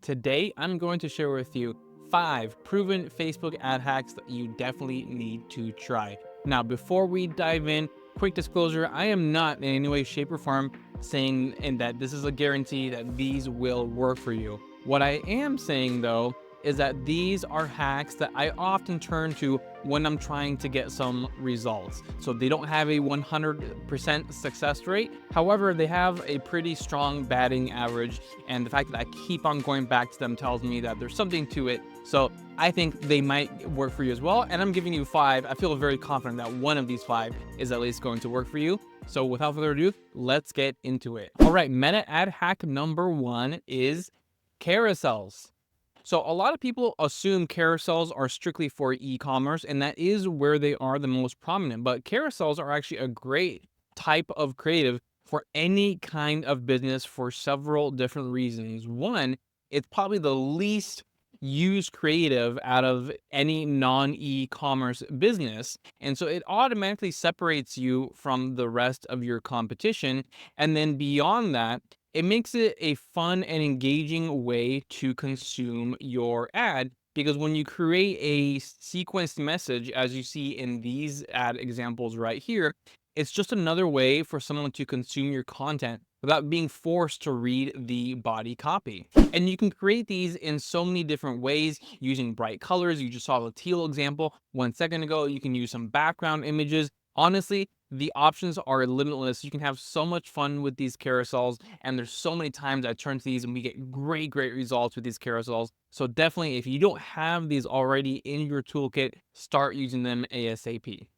Today, I'm going to share with you 5 proven Facebook ad hacks that you definitely need to try. Now, before we dive in, quick disclosure, I am not in any way, shape, or form saying that this is a guarantee that these will work for you. What I am saying though is that these are hacks that I often turn to when I'm trying to get some results. So they don't have a 100% success rate. However, they have a pretty strong batting average. And the fact that I keep on going back to them tells me that there's something to it. So I think they might work for you as well. And I'm giving you 5. I feel very confident that one of these 5 is at least going to work for you. So without further ado, let's get into it. All right, meta ad hack number 1 is carousels. So a lot of people assume carousels are strictly for e-commerce, and that is where they are the most prominent. But carousels are actually a great type of creative for any kind of business for several different reasons. One, it's probably the least used creative out of any non-e-commerce business. And so it automatically separates you from the rest of your competition. And then beyond that, it makes it a fun and engaging way to consume your ad, because when you create a sequenced message, as you see in these ad examples right here, it's just another way for someone to consume your content without being forced to read the body copy. And you can create these in so many different ways using bright colors. You just saw the teal example 1 second ago. You can use some background images. Honestly, the options are limitless. You can have so much fun with these carousels, and there's so many times I turn to these and we get great results with these carousels. So definitely, if you don't have these already in your toolkit, start using them ASAP.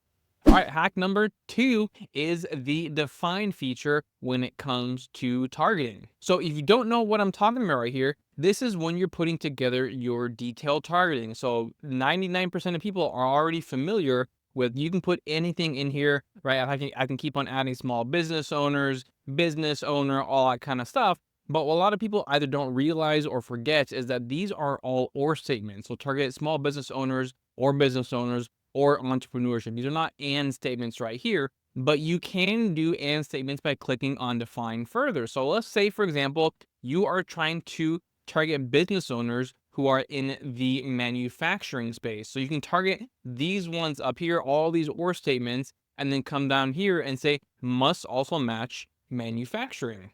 All right, hack number 2 is the define feature when it comes to targeting. So if you don't know what I'm talking about right here, this is when you're putting together your detailed targeting. So 99% of people are already familiar with, you can put anything in here, right? I can keep on adding small business owners, business owner, all that kind of stuff. But what a lot of people either don't realize or forget is that these are all or statements. So target small business owners or entrepreneurship. These are not and statements right here, but you can do and statements by clicking on define further. So let's say, for example, you are trying to target business owners who are in the manufacturing space. So you can target these ones up here, all these or statements, and then come down here and say must also match manufacturing.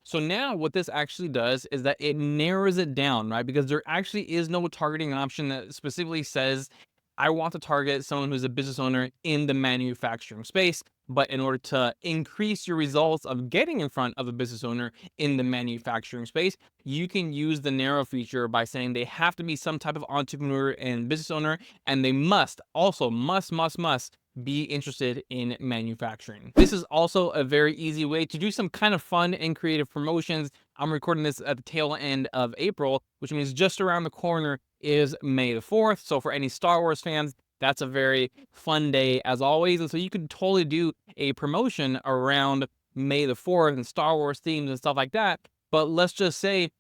So now what this actually does is that it narrows it down, right? Because there actually is no targeting option that specifically says, I want to target someone who's a business owner in the manufacturing space. But in order to increase your results of getting in front of a business owner in the manufacturing space, you can use the narrow feature by saying they have to be some type of entrepreneur and business owner, and they must be interested in manufacturing. This is also a very easy way to do some kind of fun and creative promotions. I'm recording this at the tail end of April, which means just around the corner is May the 4th. So for any Star Wars fans, that's a very fun day as always. And so you could totally do a promotion around May the 4th and Star Wars themes and stuff like that. But let's just say,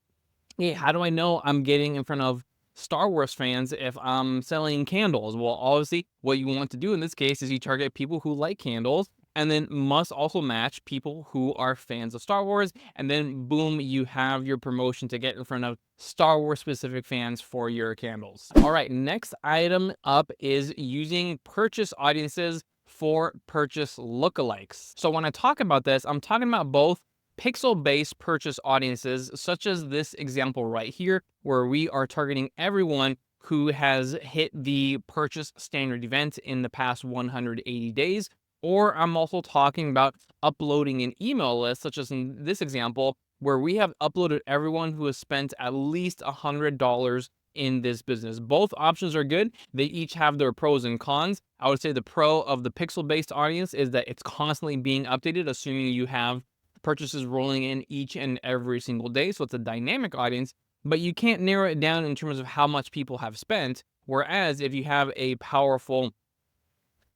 hey, how do I know I'm getting in front of Star Wars fans if I'm selling candles? Well, obviously, what you want to do in this case is you target people who like candles, and then must also match people who are fans of Star Wars. And then boom, you have your promotion to get in front of Star Wars specific fans for your candles. All right, next item up is using purchase audiences for purchase lookalikes. So when I talk about this, I'm talking about both pixel-based purchase audiences, such as this example right here, where we are targeting everyone who has hit the purchase standard event in the past 180 days. Or I'm also talking about uploading an email list, such as in this example, where we have uploaded everyone who has spent at least $100 in this business. Both options are good. They each have their pros and cons. I would say the pro of the pixel-based audience is that it's constantly being updated, assuming you have purchases rolling in each and every single day. So it's a dynamic audience, but you can't narrow it down in terms of how much people have spent. Whereas if you have a powerful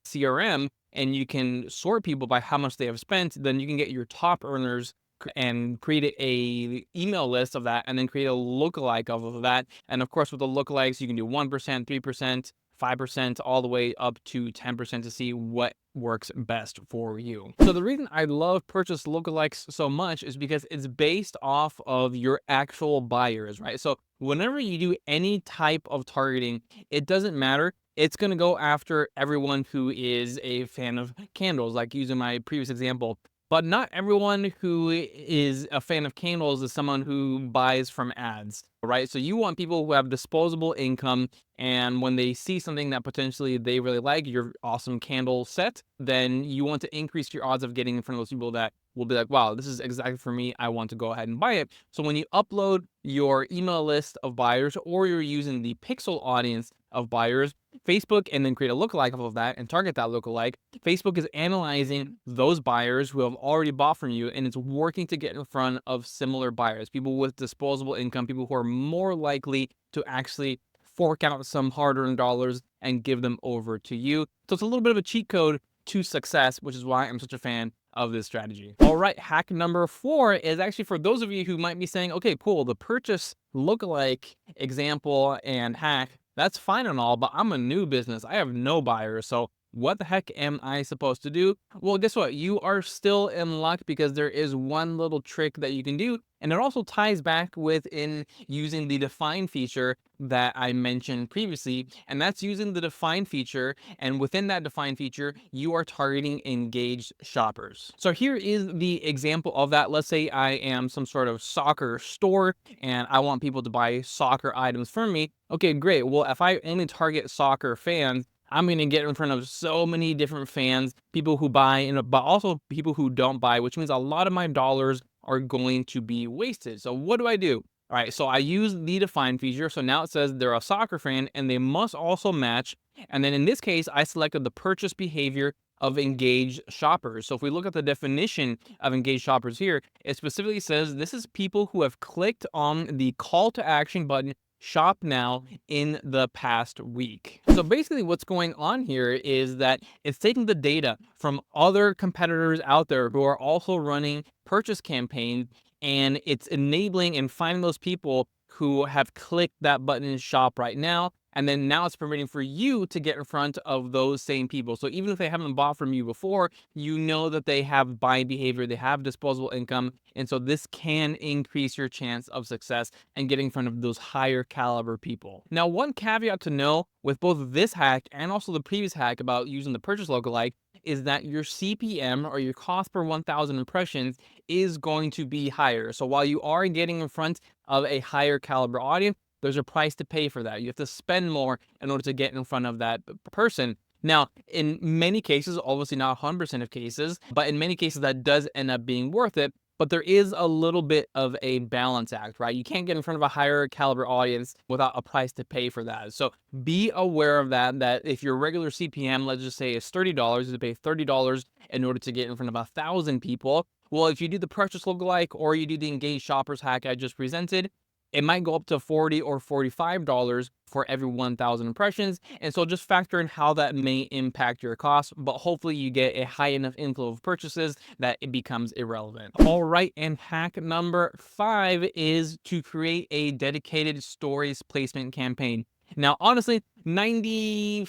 CRM and you can sort people by how much they have spent, then you can get your top earners and create a email list of that, and then create a lookalike of that. And of course, with the lookalikes, you can do 1%, 3%, 5% all the way up to 10% to see what works best for you. So the reason I love purchase lookalikes so much is because it's based off of your actual buyers, right? So whenever you do any type of targeting, it doesn't matter. It's going to go after everyone who is a fan of candles, like using my previous example. But not everyone who is a fan of candles is someone who buys from ads, right? So you want people who have disposable income, and when they see something that potentially they really like, your awesome candle set, then you want to increase your odds of getting in front of those people that will be like, wow, this is exactly for me. I want to go ahead and buy it. So when you upload your email list of buyers, or you're using the pixel audience of buyers, Facebook, and then create a lookalike of that and target that lookalike, Facebook is analyzing those buyers who have already bought from you, and it's working to get in front of similar buyers, people with disposable income, people who are more likely to actually fork out some hard-earned dollars and give them over to you. So it's a little bit of a cheat code to success, which is why I'm such a fan of this strategy. All right, hack number 4 is actually for those of you who might be saying, okay, cool, the purchase lookalike example and hack, that's fine and all, but I'm a new business. I have no buyers. So what the heck am I supposed to do? Well, guess what? You are still in luck, because there is one little trick that you can do. And it also ties back with in using the define feature that I mentioned previously. And that's using the define feature. And within that define feature, you are targeting engaged shoppers. So here is the example of that. Let's say I am some sort of soccer store and I want people to buy soccer items from me. Okay, great. Well, if I only target soccer fans, I'm going to get in front of so many different fans, people who buy, and but also people who don't buy, which means a lot of my dollars are going to be wasted. So what do I do? All right, so I use the define feature. So now it says they're a soccer fan and they must also match. And then in this case, I selected the purchase behavior of engaged shoppers. So if we look at the definition of engaged shoppers here, it specifically says this is people who have clicked on the call to action button, shop now, in the past week. So basically what's going on here is that it's taking the data from other competitors out there who are also running purchase campaigns, and it's enabling and finding those people who have clicked that button shop right now. And then now it's permitting for you to get in front of those same people. So even if they haven't bought from you before, you know that they have buying behavior, they have disposable income. And so this can increase your chance of success and getting in front of those higher caliber people. Now, one caveat to know with both this hack and also the previous hack about using the purchase lookalike is that your CPM, or your cost per 1,000 impressions, is going to be higher. So while you are getting in front of a higher caliber audience, there's a price to pay for that. You have to spend more in order to get in front of that person. Now, in many cases, obviously not 100% of cases, but in many cases that does end up being worth it. But there is a little bit of a balance act, right? You can't get in front of a higher caliber audience without a price to pay for that. So be aware of that if your regular CPM, let's just say, is $30, you pay $30 in order to get in front of 1,000 people. Well, if you do the purchase lookalike or you do the engaged shoppers hack I just presented, it might go up to $40 or $45 for every 1,000 impressions. And so just factor in how that may impact your costs, but hopefully you get a high enough inflow of purchases that it becomes irrelevant. All right, and hack number 5 is to create a dedicated stories placement campaign. Now, honestly, 95%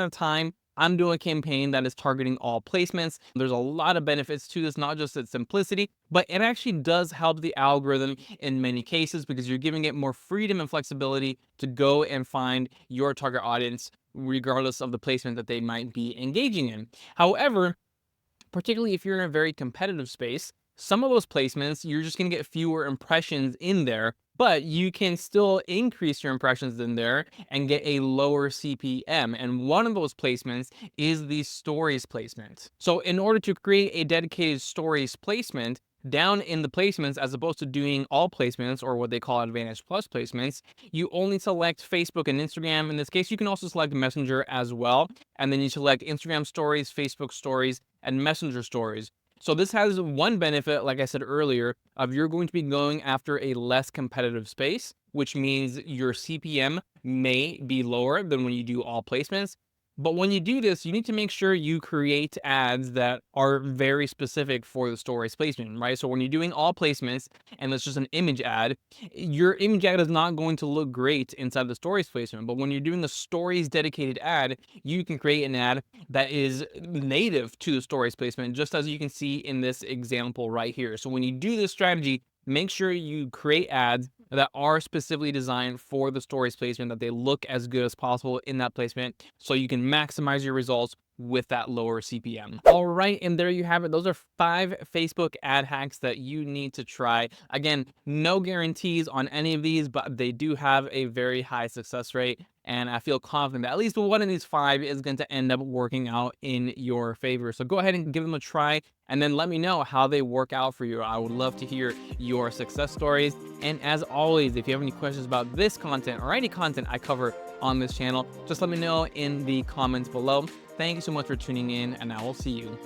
of the time, I'm doing a campaign that is targeting all placements. There's a lot of benefits to this, not just its simplicity, but it actually does help the algorithm in many cases, because you're giving it more freedom and flexibility to go and find your target audience, regardless of the placement that they might be engaging in. However, particularly if you're in a very competitive space, some of those placements, you're just going to get fewer impressions in there, but you can still increase your impressions in there and get a lower CPM. And one of those placements is the stories placement. So in order to create a dedicated stories placement, down in the placements, as opposed to doing all placements, or what they call Advantage Plus placements, you only select Facebook and Instagram. In this case, you can also select Messenger as well. And then you select Instagram stories, Facebook stories, and Messenger stories. So this has one benefit, like I said earlier, of you're going to be going after a less competitive space, which means your CPM may be lower than when you do all placements. But when you do this, you need to make sure you create ads that are very specific for the stories placement, right? So when you're doing all placements and it's just an image ad, your image ad is not going to look great inside the stories placement. But when you're doing a stories dedicated ad, you can create an ad that is native to the stories placement, just as you can see in this example right here. So when you do this strategy, make sure you create ads that are specifically designed for the stories placement, that they look as good as possible in that placement, so you can maximize your results with that lower CPM. All right, and there you have it. Those are 5 Facebook ad hacks that you need to try. Again, no guarantees on any of these, but they do have a very high success rate. And I feel confident that at least one of these 5 is going to end up working out in your favor. So go ahead and give them a try, and then let me know how they work out for you. I would love to hear your success stories. And as always, if you have any questions about this content or any content I cover on this channel, just let me know in the comments below. Thank you so much for tuning in, and I will see you